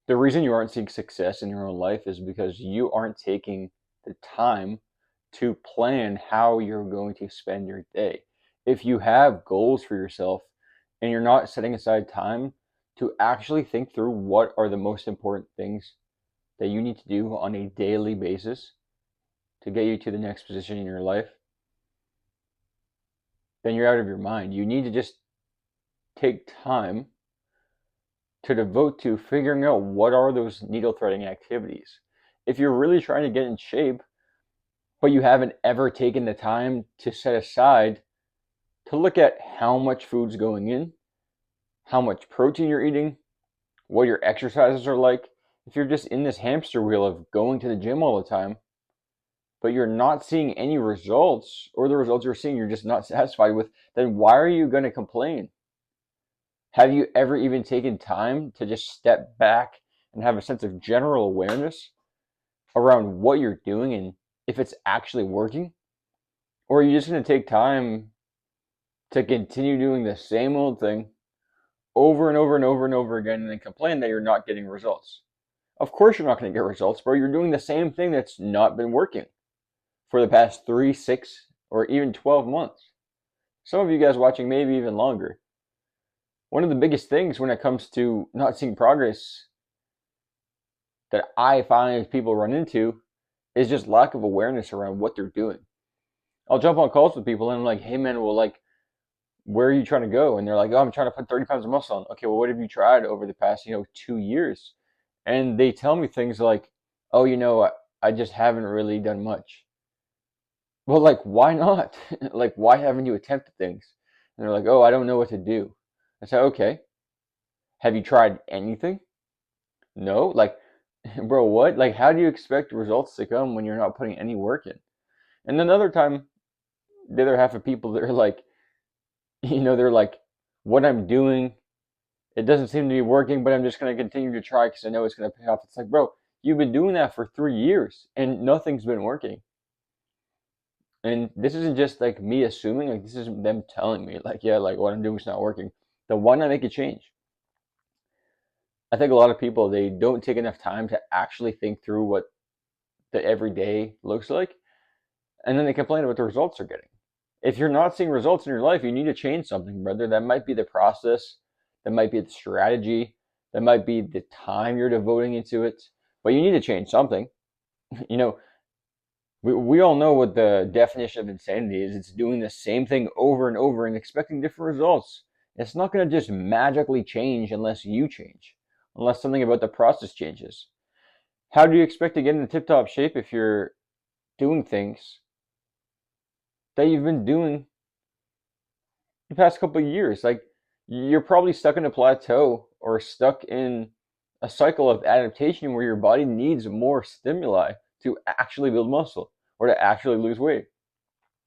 The reason you aren't seeing success in your own life is because you aren't taking the time to plan how you're going to spend your day. If you have goals for yourself and you're not setting aside time to actually think through what are the most important things that you need to do on a daily basis to get you to the next position in your life, then you're out of your mind. You need to just take time to devote to figuring out what are those needle threading activities. If you're really trying to get in shape, but you haven't ever taken the time to set aside to look at how much food's going in, how much protein you're eating, what your exercises are like, if you're just in this hamster wheel of going to the gym all the time, but you're not seeing any results, or the results you're seeing you're just not satisfied with, then why are you going to complain? Have you ever even taken time to just step back and have a sense of general awareness around what you're doing and if it's actually working? Or are you just going to take time to continue doing the same old thing over and over and over and over again and then complain that you're not getting results? Of course, you're not going to get results, bro. You're doing the same thing that's not been working for the past 3, 6, or even 12 months. Some of you guys watching, maybe even longer. One of the biggest things when it comes to not seeing progress that I find people run into is just lack of awareness around what they're doing. I'll jump on calls with people and I'm like, hey man, well, like, where are you trying to go? And they're like, oh, I'm trying to put 30 pounds of muscle on. Okay, well, what have you tried over the past, 2 years? And they tell me things like, oh, I just haven't really done much. Well, like, why not? Like, why haven't you attempted things? And they're like, oh, I don't know what to do. I say, okay, have you tried anything? No? Like, bro, what? Like, how do you expect results to come when you're not putting any work in? And another time, the other half of people, they're like, they're like, what I'm doing, it doesn't seem to be working, but I'm just going to continue to try because I know it's going to pay off. It's like, bro, you've been doing that for 3 years and nothing's been working. And this isn't just like me assuming, like, this is them telling me, like, yeah, like what I'm doing is not working. Then why not make a change? I think a lot of people, they don't take enough time to actually think through what the everyday looks like, and then they complain about the results they're getting. If you're not seeing results in your life, you need to change something, brother. That might be the process, that might be the strategy, that might be the time you're devoting into it, but you need to change something. You know, we all know what the definition of insanity is. It's doing the same thing over and over and expecting different results. It's not going to just magically change unless you change, unless something about the process changes. How do you expect to get in tip top shape if you're doing things that you've been doing the past couple of years? Like, you're probably stuck in a plateau or stuck in a cycle of adaptation where your body needs more stimuli to actually build muscle or to actually lose weight.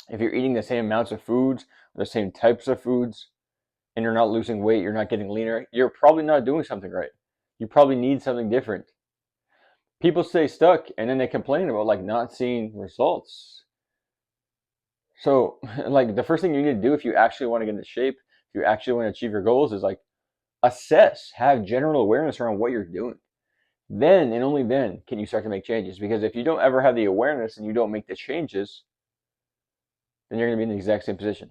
If you're eating the same amounts of foods, the same types of foods, and you're not losing weight, you're not getting leaner, you're probably not doing something right. You probably need something different. People stay stuck and then they complain about like not seeing results. So, like, the first thing you need to do if you actually want to get into shape, if you actually want to achieve your goals, is like assess, have general awareness around what you're doing. Then and only then can you start to make changes. Because if you don't ever have the awareness and you don't make the changes, then you're going to be in the exact same position.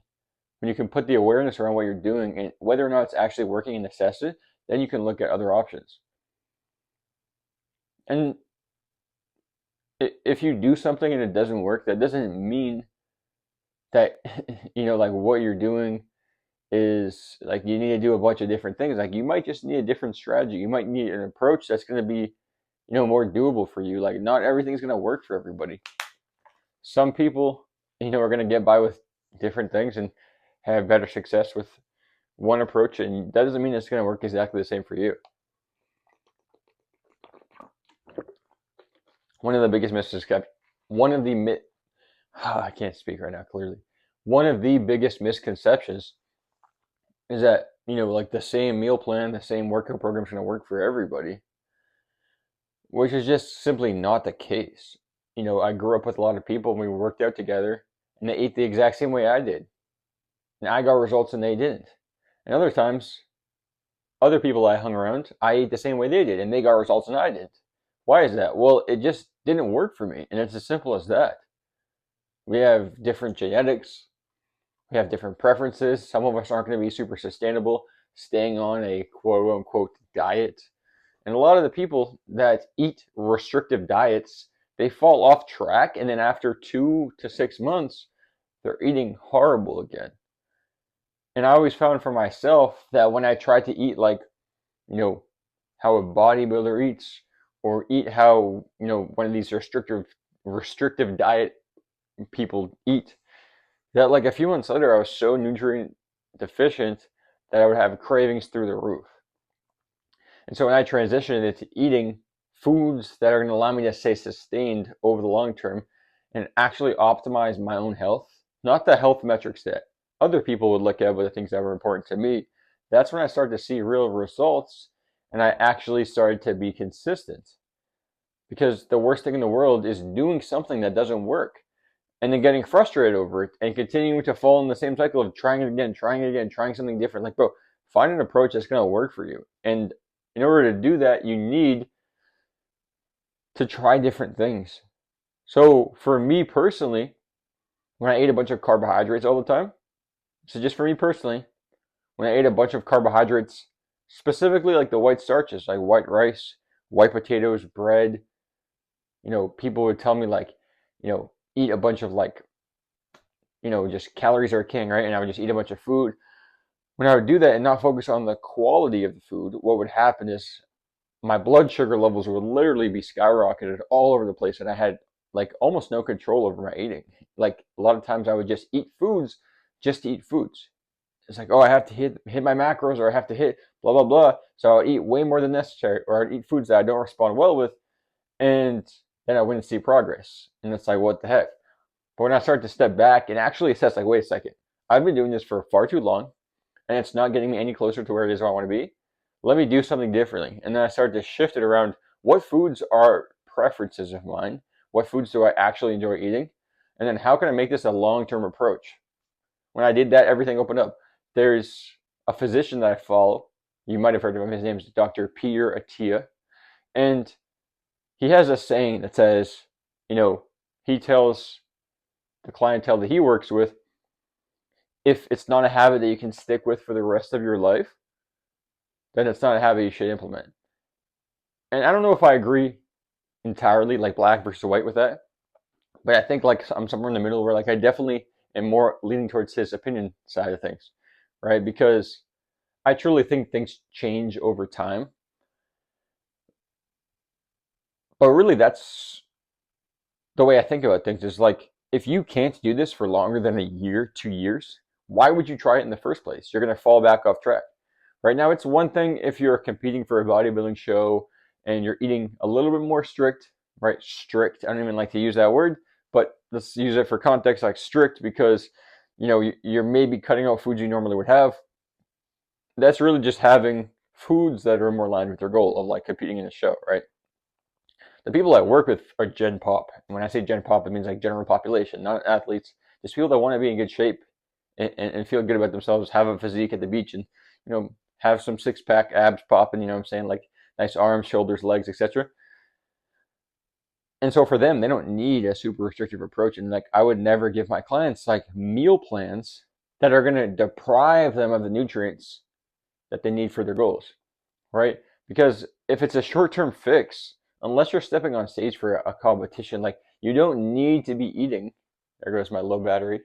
When you can put the awareness around what you're doing and whether or not it's actually working and assess it, then you can look at other options. And if you do something and it doesn't work, that doesn't mean that like what you're doing is like you need to do a bunch of different things. Like, you might just need a different strategy. You might need an approach that's going to be more doable for you. Like, not everything's going to work for everybody. Some people are going to get by with different things and have better success with one approach, and that doesn't mean it's going to work exactly the same for you. One of the biggest misconceptions, one of the I can't speak right now clearly. One of the biggest misconceptions is that like the same meal plan, the same workout program is going to work for everybody, which is just simply not the case. I grew up with a lot of people and we worked out together and they ate the exact same way I did. And I got results and they didn't. And other times, other people I hung around, I ate the same way they did, and they got results and I didn't. Why is that? Well, it just didn't work for me, and it's as simple as that. We have different genetics, we have different preferences. Some of us aren't going to be super sustainable staying on a quote unquote diet. And a lot of the people that eat restrictive diets, they fall off track, and then after 2 to 6 months, they're eating horrible again. And I always found for myself that when I tried to eat like, you know, how a bodybuilder eats, or eat how, one of these restrictive diet people eat, that like a few months later I was so nutrient deficient that I would have cravings through the roof. And so when I transitioned into eating foods that are going to allow me to stay sustained over the long term and actually optimize my own health, not the health metrics that other people would look at, but the things that were important to me, that's when I started to see real results, and I actually started to be consistent. Because the worst thing in the world is doing something that doesn't work and then getting frustrated over it and continuing to fall in the same cycle of trying it again, trying it again, trying something different. Like, bro, find an approach that's going to work for you. And in order to do that, you need to try different things. So for me personally, when I ate a bunch of carbohydrates all the time, so just for me personally, when I ate a bunch of carbohydrates, specifically like the white starches, like white rice, white potatoes, bread, people would tell me like, eat a bunch of like, just calories are king, right? And I would just eat a bunch of food. When I would do that and not focus on the quality of the food, what would happen is my blood sugar levels would literally be skyrocketed all over the place, and I had like almost no control over my eating. Like a lot of times I would just eat foods just to eat foods. It's like, oh, I have to hit my macros, or I have to hit blah blah blah. So I'll eat way more than necessary, or I'd eat foods that I don't respond well with, and then I wouldn't see progress. And it's like, what the heck? But when I start to step back and actually assess, like, wait a second, I've been doing this for far too long, and it's not getting me any closer to where it is where I want to be. Let me do something differently. And then I started to shift it around, what foods are preferences of mine? What foods do I actually enjoy eating? And then how can I make this a long-term approach? When I did that, everything opened up. There's a physician that I follow. You might have heard of him. His name is Dr. Peter Attia. And he has a saying that says, he tells the clientele that he works with, if it's not a habit that you can stick with for the rest of your life, then it's not a habit you should implement. And I don't know if I agree entirely, like black versus white with that, but I think like I'm somewhere in the middle where like I definitely am more leaning towards his opinion side of things, right? Because I truly think things change over time. But really, that's the way I think about things is like, if you can't do this for longer than a year, 2 years, why would you try it in the first place? You're going to fall back off track. Right now, it's one thing if you're competing for a bodybuilding show and you're eating a little bit more strict, right? Strict. I don't even like to use that word, but let's use it for context, like strict, because you're maybe cutting out foods you normally would have. That's really just having foods that are more aligned with your goal of like competing in a show, right? The people I work with are Gen Pop. And when I say Gen Pop, it means like general population, not athletes. Just people that want to be in good shape and feel good about themselves, have a physique at the beach, and have some six pack abs popping. You know what I'm saying, like nice arms, shoulders, legs, etc. And so for them, they don't need a super restrictive approach. And like I would never give my clients like meal plans that are going to deprive them of the nutrients that they need for their goals, right? Because if it's a short-term fix, unless you're stepping on stage for a competition, like you don't need to be eating. There goes my low battery.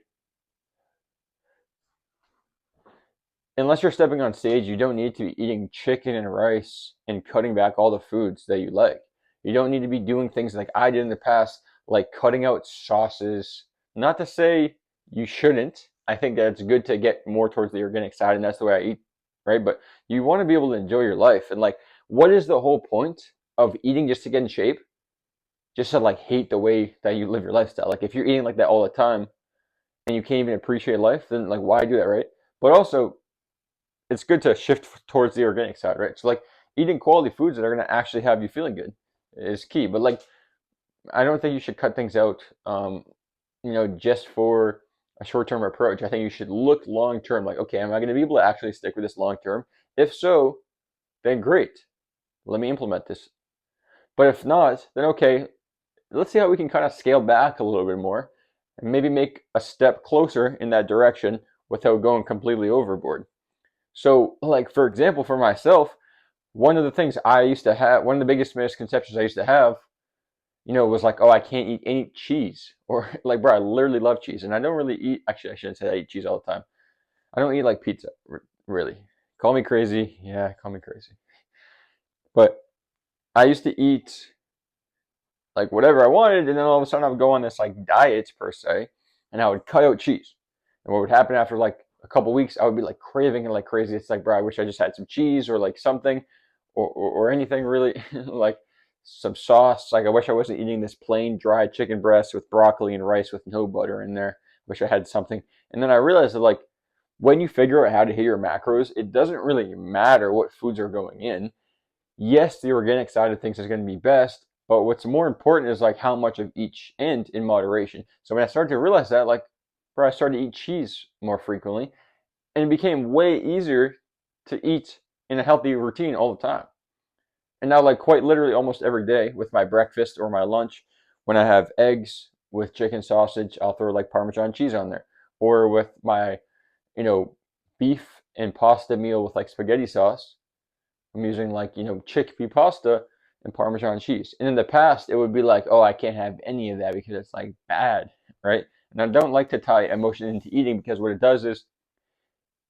Unless you're stepping on stage, you don't need to be eating chicken and rice and cutting back all the foods that you like. You don't need to be doing things like I did in the past, like cutting out sauces. Not to say you shouldn't. I think that it's good to get more towards the organic side, and that's the way I eat, right? But you want to be able to enjoy your life. And like, what is the whole point of eating just to get in shape? Just to like hate the way that you live your lifestyle. Like if you're eating like that all the time and you can't even appreciate life, then like why do that, right? But also it's good to shift towards the organic side, right? So like eating quality foods that are going to actually have you feeling good is key. But like I don't think you should cut things out, just for a short-term approach. I think you should look long-term. Like, okay, am I going to be able to actually stick with this long-term? If so, then great. Let me implement this. But if not, then okay, let's see how we can kind of scale back a little bit more and maybe make a step closer in that direction without going completely overboard. So, like, for example, for myself, one of the things I used to have, one of the biggest misconceptions I used to have, was like, oh, I can't eat any cheese. Or, like, bro, I literally love cheese. And I don't really eat, actually, I shouldn't say I eat cheese all the time. I don't eat like pizza, really. Call me crazy. Yeah, call me crazy. But I used to eat like whatever I wanted, and then all of a sudden I would go on this like diet per se, and I would cut out cheese. And what would happen after like a couple weeks, I would be like craving it like crazy. It's like, bro, I wish I just had some cheese or like something, or anything really, like some sauce. Like I wish I wasn't eating this plain dry chicken breast with broccoli and rice with no butter in there. Wish I had something. And then I realized that like when you figure out how to hit your macros, it doesn't really matter what foods are going in. Yes, the organic side of things is going to be best, but what's more important is like how much of each and in moderation. So when I started to realize that, like, bro, I started to eat cheese more frequently, and it became way easier to eat in a healthy routine all the time. And now, like, quite literally almost every day with my breakfast or my lunch, when I have eggs with chicken sausage, I'll throw like Parmesan cheese on there. Or with my, beef and pasta meal with like spaghetti sauce, I'm using like, chickpea pasta and Parmesan cheese. And in the past, it would be like, oh, I can't have any of that because it's like bad, right? And I don't like to tie emotion into eating because what it does is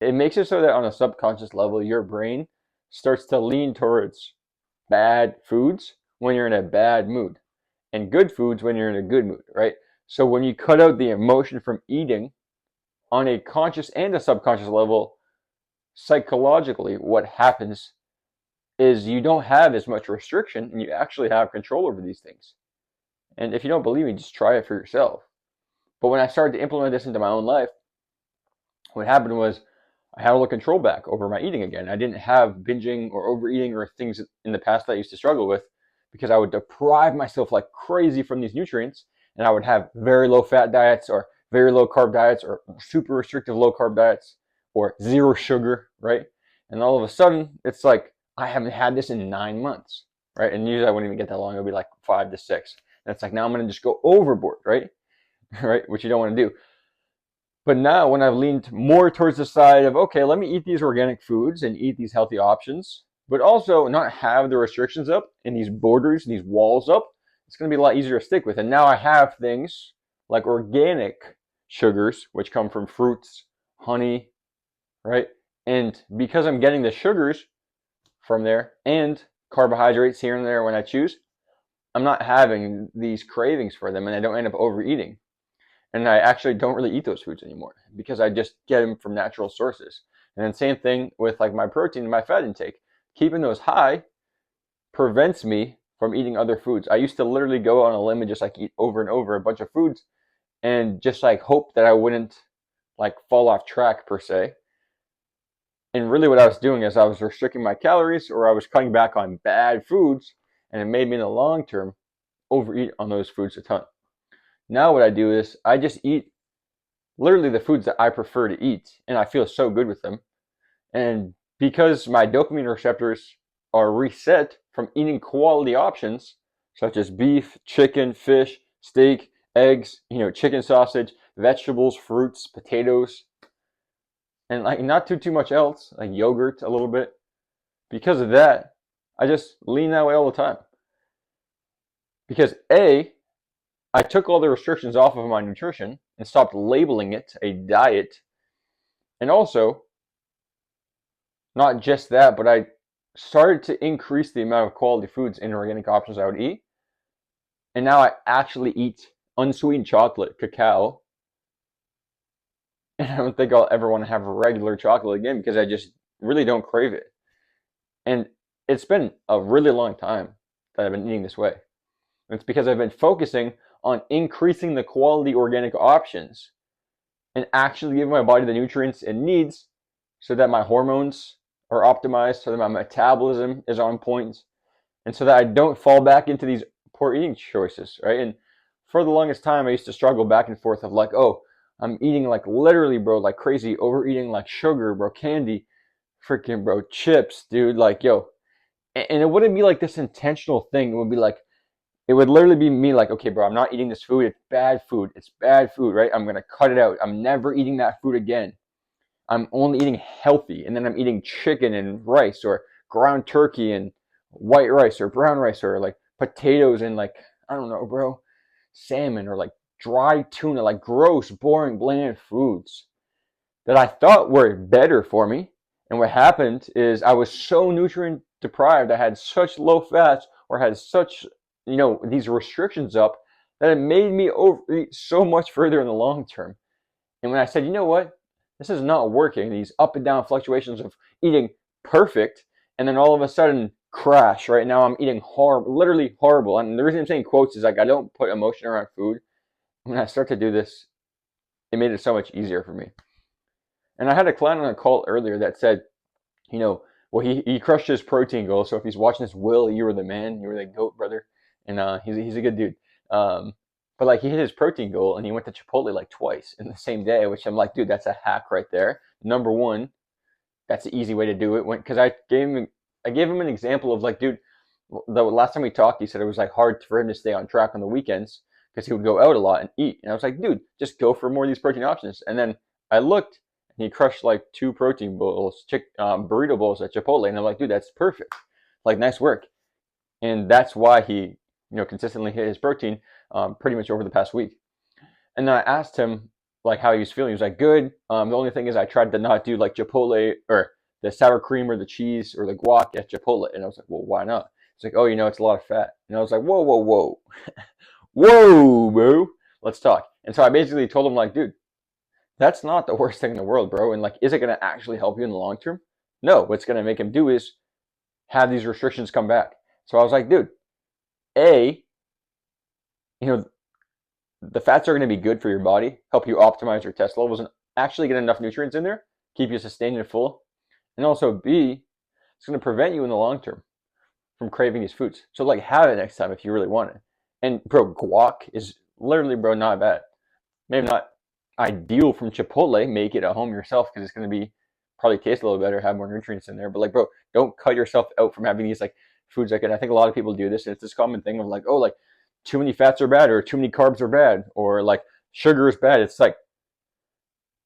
it makes it so that on a subconscious level, your brain starts to lean towards bad foods when you're in a bad mood and good foods when you're in a good mood, right? So when you cut out the emotion from eating on a conscious and a subconscious level, psychologically, what happens is you don't have as much restriction and you actually have control over these things. And if you don't believe me, just try it for yourself. But when I started to implement this into my own life, what happened was I had all the control back over my eating again. I didn't have binging or overeating or things in the past that I used to struggle with because I would deprive myself like crazy from these nutrients, and I would have very low fat diets or very low carb diets or super restrictive low carb diets or zero sugar, right? And all of a sudden, it's like I haven't had this in 9 months, right? And usually I wouldn't even get that long. It'll be like 5 to 6. And it's like now I'm going to just go overboard, right? Right? Which you don't want to do. But now when I've leaned more towards the side of, okay, let me eat these organic foods and eat these healthy options, but also not have the restrictions up and these borders and these walls up, it's going to be a lot easier to stick with. And now I have things like organic sugars, which come from fruits, honey, right? And because I'm getting the sugars from there and carbohydrates here and there when I choose, I'm not having these cravings for them and I don't end up overeating. And I actually don't really eat those foods anymore because I just get them from natural sources. And then same thing with like my protein and my fat intake. Keeping those high prevents me from eating other foods. I used to literally go on a limb and just like eat over and over a bunch of foods and just like hope that I wouldn't like fall off track per se. And really what I was doing is I was restricting my calories or I was cutting back on bad foods, and it made me in the long term overeat on those foods a ton. Now what I do is I just eat literally the foods that I prefer to eat, and I feel so good with them. And because my dopamine receptors are reset from eating quality options such as beef, chicken, fish, steak, eggs, chicken sausage, vegetables, fruits, potatoes, and like not too much else, like yogurt a little bit. Because of that, I just lean that way all the time. Because I took all the restrictions off of my nutrition and stopped labeling it a diet. And also, not just that, but I started to increase the amount of quality foods and organic options I would eat. And now I actually eat unsweetened chocolate, cacao. And I don't think I'll ever want to have regular chocolate again because I just really don't crave it. And it's been a really long time that I've been eating this way. And it's because I've been focusing on increasing the quality organic options and actually giving my body the nutrients it needs so that my hormones are optimized, so that my metabolism is on point, and so that I don't fall back into these poor eating choices, right? And for the longest time, I used to struggle back and forth of like, oh, I'm eating like literally, bro, like crazy, overeating like sugar, bro, candy, freaking, bro, chips, dude, like, yo. And it wouldn't be like this intentional thing. It would be like, it would literally be me like, okay, bro, I'm not eating this food. It's bad food. It's bad food, right? I'm going to cut it out. I'm never eating that food again. I'm only eating healthy. And then I'm eating chicken and rice or ground turkey and white rice or brown rice or like potatoes and like, I don't know, bro, salmon or like dry tuna, like gross, boring, bland foods that I thought were better for me. And what happened is I was so nutrient deprived. I had such low fats or had such, these restrictions up that it made me overeat so much further in the long term. And when I said, you know what, this is not working, these up and down fluctuations of eating perfect, and then all of a sudden crash. Right now, I'm eating horrible, literally horrible. And the reason I'm saying quotes is like I don't put emotion around food. When I start to do this, it made it so much easier for me. And I had a client on a call earlier that said, well, he crushed his protein goal. So if he's watching this, Will, you were the man, you were the GOAT, brother, and he's a good dude. But like he hit his protein goal and he went to Chipotle like twice in the same day, which I'm like, dude, that's a hack right there. Number one, that's an easy way to do it. Because I gave him an example of like, dude, the last time we talked, he said it was like hard for him to stay on track on the weekends because he would go out a lot and eat. And I was like, dude, just go for more of these protein options. And then I looked and he crushed like 2 protein bowls, burrito bowls at Chipotle. And I'm like, dude, that's perfect. Like, nice work. And that's why he, consistently hit his protein pretty much over the past week. And then I asked him like how he was feeling. He was like, good. The only thing is I tried to not do like Chipotle or the sour cream or the cheese or the guac at Chipotle. And I was like, well, why not? It's like, oh, it's a lot of fat. And I was like, whoa, whoa, whoa. Whoa, bro. Let's talk. And so I basically told him like, dude, that's not the worst thing in the world, bro. And like, is it going to actually help you in the long term? No. What's going to make him do is have these restrictions come back. So I was like, dude, the fats are going to be good for your body, help you optimize your test levels and actually get enough nutrients in there, keep you sustained and full. And also B, it's going to prevent you in the long term from craving these foods. So like have it next time if you really want it. And bro, guac is literally, bro, not bad. Maybe not ideal from Chipotle. Make it at home yourself because it's going to be probably taste a little better, have more nutrients in there. But like, bro, don't cut yourself out from having these like foods. Like, and I think a lot of people do this, and it's this common thing of like, oh, like too many fats are bad, or too many carbs are bad, or like sugar is bad. It's like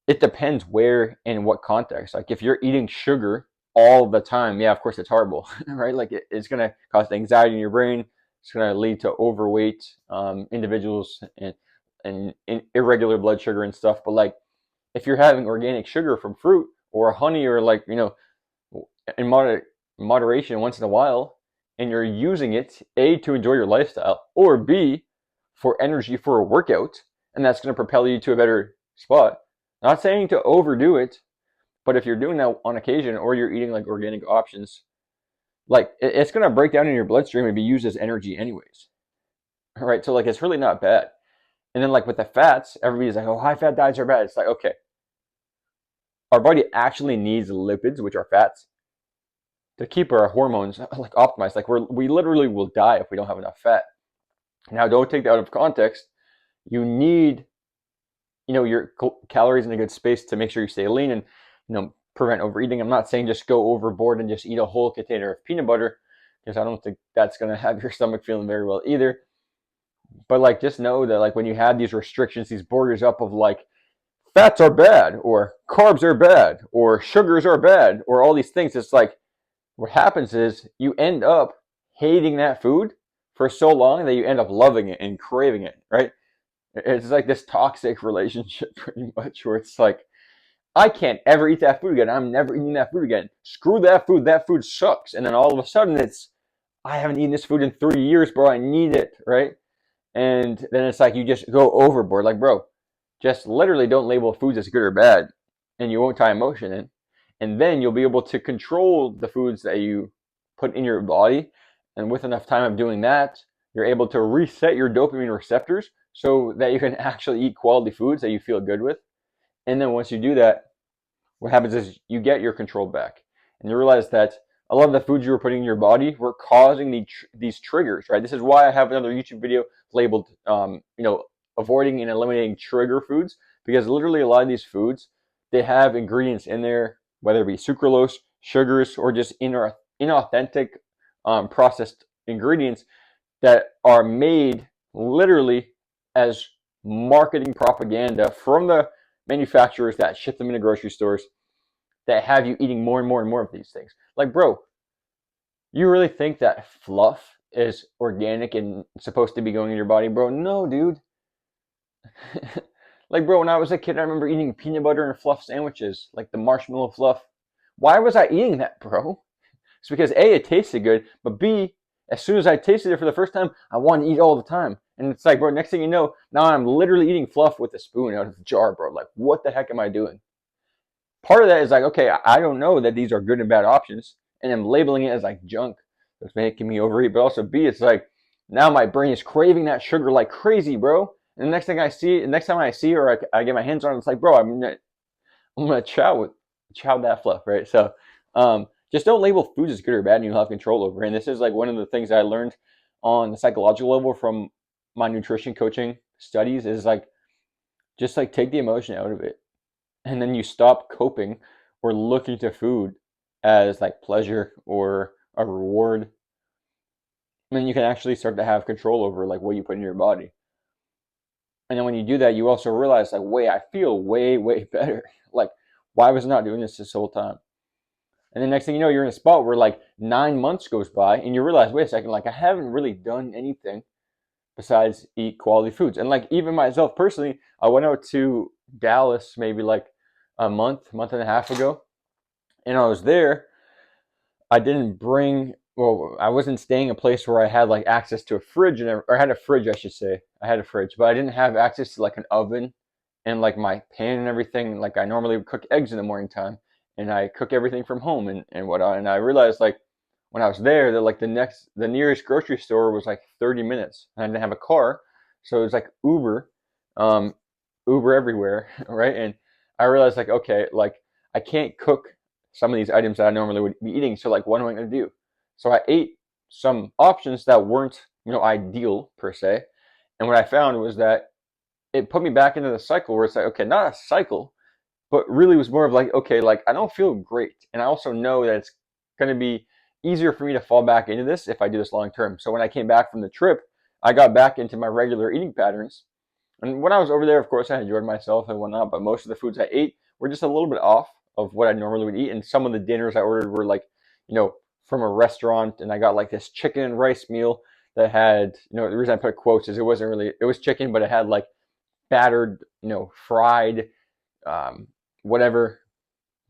it depends where and what context. Like if you're eating sugar all the time, yeah, of course it's horrible, right? Like it's gonna cause anxiety in your brain. It's gonna lead to overweight individuals and irregular blood sugar and stuff. But like if you're having organic sugar from fruit or honey or like in moderation once in a while, and you're using it A, to enjoy your lifestyle, or B, for energy for a workout, and that's going to propel you to a better spot. Not saying to overdo it, but if you're doing that on occasion or you're eating like organic options, like it's going to break down in your bloodstream and be used as energy anyways. All right, so like it's really not bad. And then like with the fats, everybody's like, oh, high fat diets are bad. It's like, okay, our body actually needs lipids, which are fats, to keep our hormones like optimized. Like we literally will die if we don't have enough fat. Now, don't take that out of context. You need, your calories in a good space to make sure you stay lean and, prevent overeating. I'm not saying just go overboard and just eat a whole container of peanut butter, because I don't think that's going to have your stomach feeling very well either. But like, just know that like when you have these restrictions, these borders up of like fats are bad or carbs are bad or sugars are bad or all these things, it's like what happens is you end up hating that food for so long that you end up loving it and craving it, right? It's like this toxic relationship pretty much where it's like, I can't ever eat that food again. I'm never eating that food again. Screw that food. That food sucks. And then all of a sudden it's, I haven't eaten this food in 3 years, bro. I need it, right? And then it's like you just go overboard. Like, bro, just literally don't label foods as good or bad, and you won't tie emotion in. And then you'll be able to control the foods that you put in your body. And with enough time of doing that, you're able to reset your dopamine receptors so that you can actually eat quality foods that you feel good with. And then once you do that, what happens is you get your control back. And you realize that a lot of the foods you were putting in your body were causing these triggers, right? This is why I have another YouTube video labeled, avoiding and eliminating trigger foods, because literally a lot of these foods, they have ingredients in there, whether it be sucralose, sugars, or just inauthentic processed ingredients that are made literally as marketing propaganda from the manufacturers that ship them into grocery stores that have you eating more and more and more of these things. Like, bro, you really think that fluff is organic and supposed to be going in your body, bro? No, dude. Like, bro, when I was a kid, I remember eating peanut butter and fluff sandwiches, like the marshmallow fluff. Why was I eating that, bro? It's because A, it tasted good, but B, as soon as I tasted it for the first time, I wanted to eat all the time. And it's like, bro, next thing you know, now I'm literally eating fluff with a spoon out of the jar, bro. Like, what the heck am I doing? Part of that is like, okay, I don't know that these are good and bad options, and I'm labeling it as like junk that's making me overeat. But also B, it's like now my brain is craving that sugar like crazy, bro. And the next time I see or I get my hands on it, it's like, bro, I'm gonna chow that fluff, right? So, just don't label foods as good or bad, and you'll have control over it. And this is like one of the things I learned on the psychological level from my nutrition coaching studies is like just like take the emotion out of it, and then you stop coping or looking to food as like pleasure or a reward. And then you can actually start to have control over like what you put in your body. And then when you do that, you also realize like, wait, I feel way, way better. Like, why was I not doing this whole time? And the next thing you know, you're in a spot where like 9 months goes by and you realize, wait a second, like I haven't really done anything besides eat quality foods. And like even myself personally, I went out to Dallas maybe like a month and a half ago. And I was there. I didn't bring, well, I wasn't staying in a place where I had like access to a fridge or I had a fridge, I should say. I had a fridge, but I didn't have access to like an oven and like my pan and everything. Like I normally would cook eggs in the morning time and I cook everything from home and whatnot. And I realized like when I was there that like the nearest grocery store was like 30 minutes and I didn't have a car. So it was like um, Uber everywhere, right? And I realized like, okay, like I can't cook some of these items that I normally would be eating. So like, what am I going to do? So I ate some options that weren't, ideal per se. And what I found was that it put me back into the cycle where it's like, okay, not a cycle, but really was more of like, okay, like I don't feel great. And I also know that it's going to be easier for me to fall back into this if I do this long term. So when I came back from the trip, I got back into my regular eating patterns. And when I was over there, of course, I enjoyed myself and whatnot, but most of the foods I ate were just a little bit off of what I normally would eat. And some of the dinners I ordered were like, from a restaurant, and I got like this chicken and rice meal that had, the reason I put quotes is it was chicken, but it had like battered, fried, um, whatever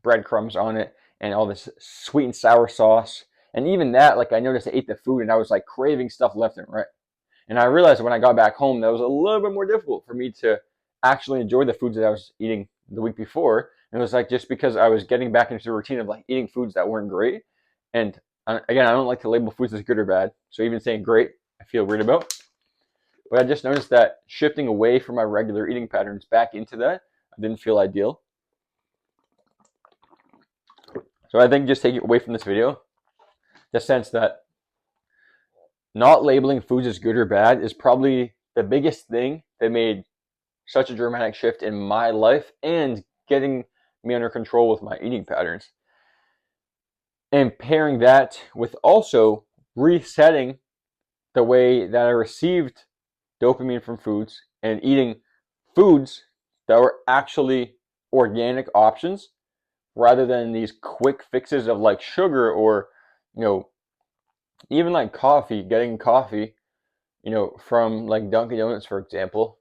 breadcrumbs on it, and all this sweet and sour sauce. And even that, like I noticed I ate the food and I was like craving stuff left and right. And I realized when I got back home that it was a little bit more difficult for me to actually enjoy the foods that I was eating the week before. And it was like just because I was getting back into the routine of like eating foods that weren't great. And again, I don't like to label foods as good or bad. So even saying great, I feel weird about. But I just noticed that shifting away from my regular eating patterns back into that, I didn't feel ideal. So I think just taking away from this video, the sense that not labeling foods as good or bad is probably the biggest thing that made such a dramatic shift in my life and getting me under control with my eating patterns. And pairing that with also resetting the way that I received dopamine from foods and eating foods that were actually organic options rather than these quick fixes of like sugar or, even like coffee, getting coffee, from like Dunkin' Donuts, for example.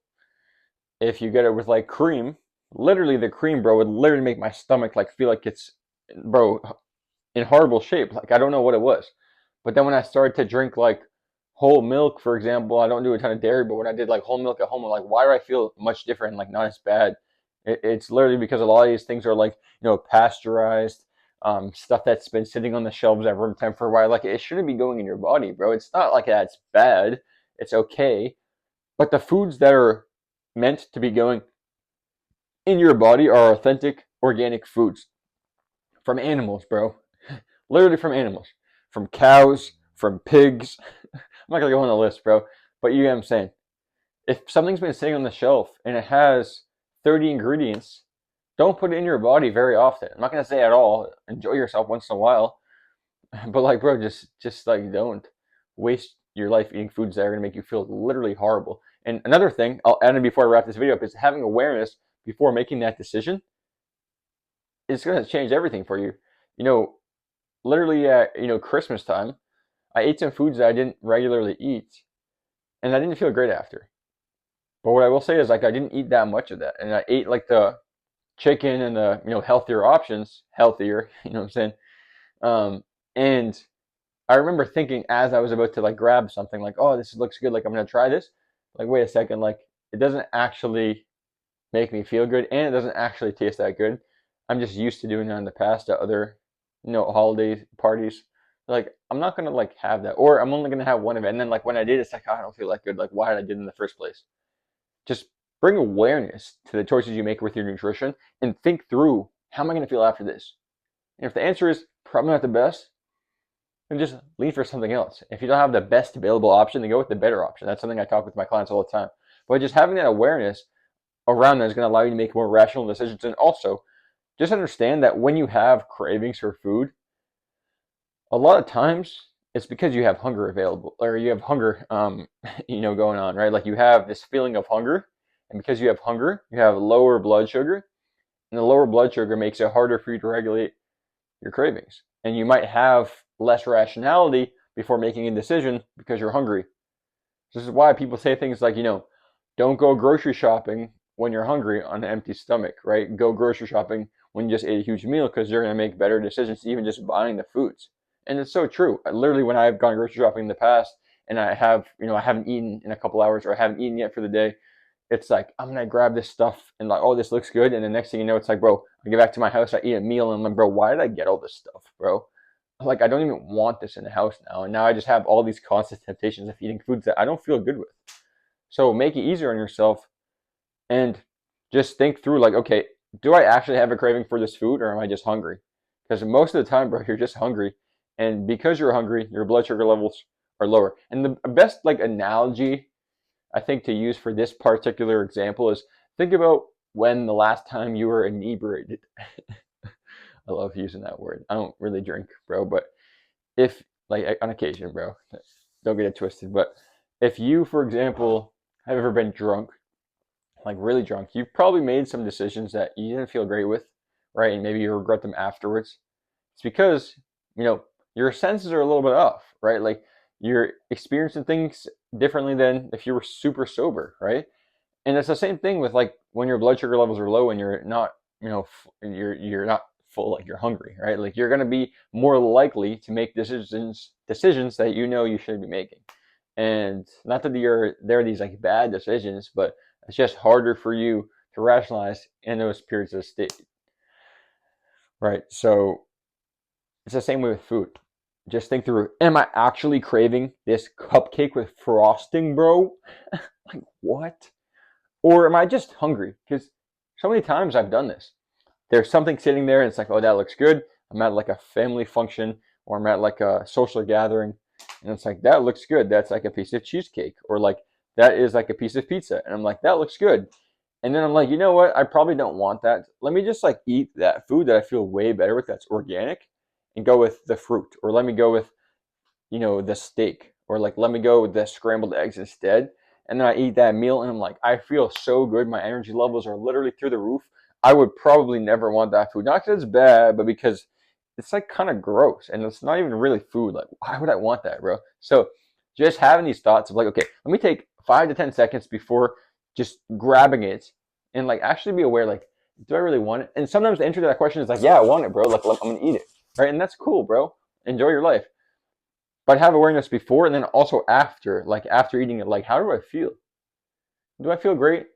If you get it with like cream, literally the cream, bro, would literally make my stomach like feel like it's, bro, in horrible shape. Like I don't know what it was. But then when I started to drink like whole milk, for example, I don't do a ton of dairy, but when I did like whole milk at home, I'm like, why do I feel much different? Like not as bad. It's literally because a lot of these things are like, pasteurized, stuff that's been sitting on the shelves at room temp for a while. Like it shouldn't be going in your body, bro. It's not like that's bad. It's okay. But the foods that are meant to be going in your body are authentic organic foods from animals, bro. Literally from animals, from cows, from pigs. I'm not gonna go on the list, bro, but you get what I'm saying. If something's been sitting on the shelf and it has 30 ingredients, don't put it in your body very often. I'm not gonna say at all. Enjoy yourself once in a while, But like, bro, just like don't waste your life eating foods that are gonna make you feel literally horrible. And another thing I'll add in before I wrap this video up is having awareness before making that decision is gonna change everything for you. You know, literally at Christmas time, I ate some foods that I didn't regularly eat, and I didn't feel great after. But what I will say is like I didn't eat that much of that, and I ate like the chicken and the healthier options, healthier. You know what I'm saying? And I remember thinking as I was about to like grab something, like, oh, this looks good, like I'm gonna try this. Like, wait a second, like it doesn't actually make me feel good, and it doesn't actually taste that good. I'm just used to doing that in the past at other, holiday parties. Like, I'm not gonna like have that, or I'm only gonna have one of it. And then like when I did, it's like, oh, I don't feel that good. Like, why did I do it in the first place? Just bring awareness to the choices you make with your nutrition, and think through, how am I gonna feel after this? And if the answer is probably not the best, then just leave for something else. If you don't have the best available option, then go with the better option. That's something I talk with my clients all the time. But just having that awareness around that is going to allow you to make more rational decisions. And also, just understand that when you have cravings for food, a lot of times it's because you have hunger available, or you have hunger, going on, right? Like you have this feeling of hunger, and because you have hunger, you have lower blood sugar, and the lower blood sugar makes it harder for you to regulate your cravings. And you might have less rationality before making a decision because you're hungry. This is why people say things like, don't go grocery shopping when you're hungry on an empty stomach, right? Go grocery shopping when you just ate a huge meal, because you're going to make better decisions, even just buying the foods. And it's so true. Literally, when I've gone grocery shopping in the past and I haven't eaten in a couple hours, or I haven't eaten yet for the day, it's like, I'm gonna grab this stuff and like, oh, this looks good. And the next thing you know, it's like, bro, I get back to my house, I eat a meal, and I'm like, bro, why did I get all this stuff, bro? Like, I don't even want this in the house now. And now I just have all these constant temptations of eating foods that I don't feel good with. So make it easier on yourself, and just think through, like, okay, do I actually have a craving for this food, or am I just hungry? Because most of the time, bro, you're just hungry. And because you're hungry, your blood sugar levels are lower. And the best like analogy I think to use for this particular example is, think about when the last time you were inebriated. I love using that word. I don't really drink, bro, but if like on occasion, bro, don't get it twisted. But if you, for example, have ever been drunk, like really drunk, you've probably made some decisions that you didn't feel great with, right? And maybe you regret them afterwards. It's because, your senses are a little bit off, right? Like you're experiencing things differently than if you were super sober, right? And it's the same thing with like when your blood sugar levels are low and you're not, you're not full, like you're hungry, right? Like you're going to be more likely to make decisions that you should be making. And not that there are these like bad decisions, but it's just harder for you to rationalize in those periods of state, right? So it's the same way with food. Just think through, am I actually craving this cupcake with frosting, bro? Like, what? Or am I just hungry? Because so many times I've done this. There's something sitting there, and it's like, oh, that looks good. I'm at like a family function, or I'm at like a social gathering, and it's like, that looks good. That's like a piece of cheesecake, or like that is like a piece of pizza. And I'm like, that looks good. And then I'm like, you know what? I probably don't want that. Let me just like eat that food that I feel way better with, that's organic, and go with the fruit. Or let me go with, the steak. Or like, let me go with the scrambled eggs instead. And then I eat that meal, and I'm like, I feel so good. My energy levels are literally through the roof. I would probably never want that food. Not because it's bad, but because it's like kind of gross, and it's not even really food. Like, why would I want that, bro? So just having these thoughts of like, okay, let me take 5 to 10 seconds before just grabbing it, and like actually be aware, like, do I really want it? And sometimes the answer to that question is like, yeah, I want it, bro. Like I'm gonna eat it, right? And that's cool, bro. Enjoy your life. But have awareness before and then also after, like after eating it, like, how do I feel? Do I feel great?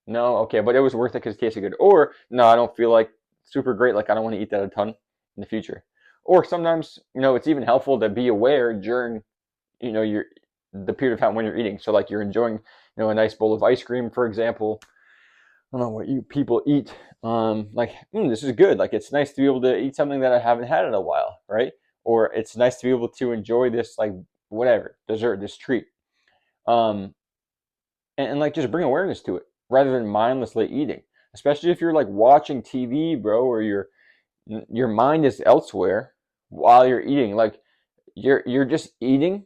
No, okay, but it was worth it because it tasted good. Or no, I don't feel like super great. Like I don't want to eat that a ton in the future. Or sometimes, it's even helpful to be aware during, your the period of time when you're eating. So like you're enjoying, a nice bowl of ice cream, for example. I don't know what you people eat. Like, this is good. Like it's nice to be able to eat something that I haven't had in a while, right? Or it's nice to be able to enjoy this, like, whatever dessert, this treat. Um, and like just bring awareness to it rather than mindlessly eating. Especially if you're like watching TV, bro, or your mind is elsewhere. while you're eating. Like you're just eating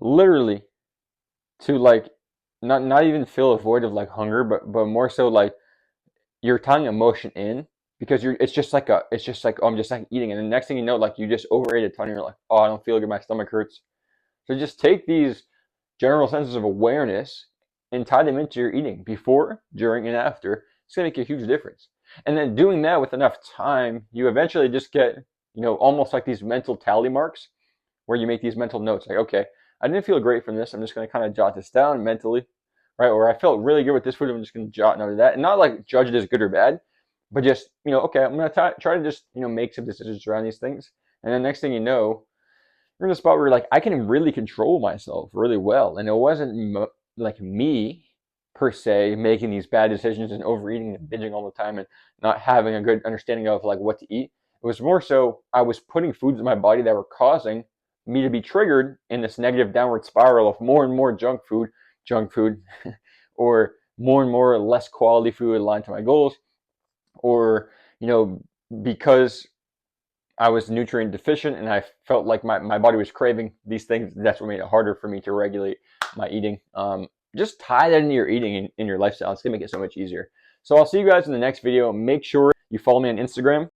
literally to like not even feel a void of like hunger, but more so like you're tying emotion in because you're it's just like oh, I'm just like eating, and the next thing you know, like you just overate a ton and you're like, oh, I don't feel good, my stomach hurts. So just take these general senses of awareness and tie them into your eating before, during, and after. It's gonna make a huge difference. And then doing that with enough time, you eventually just get, almost like these mental tally marks where you make these mental notes like, okay, I didn't feel great from this. I'm just going to kind of jot this down mentally, right? Or I felt really good with this food. I'm just going to jot note of that, and not like judge it as good or bad, but just, okay, I'm going to try to just, make some decisions around these things. And then next thing you know, you're in a spot where you're like, I can really control myself really well. And it wasn't like me per se making these bad decisions and overeating and binging all the time and not having a good understanding of like what to eat. It was more so I was putting foods in my body that were causing me to be triggered in this negative downward spiral of more and more junk food, or more and more less quality food aligned to my goals, or, because I was nutrient deficient and I felt like my body was craving these things. That's what made it harder for me to regulate my eating. Just tie that into your eating in your lifestyle. It's going to make it so much easier. So I'll see you guys in the next video. Make sure you follow me on Instagram.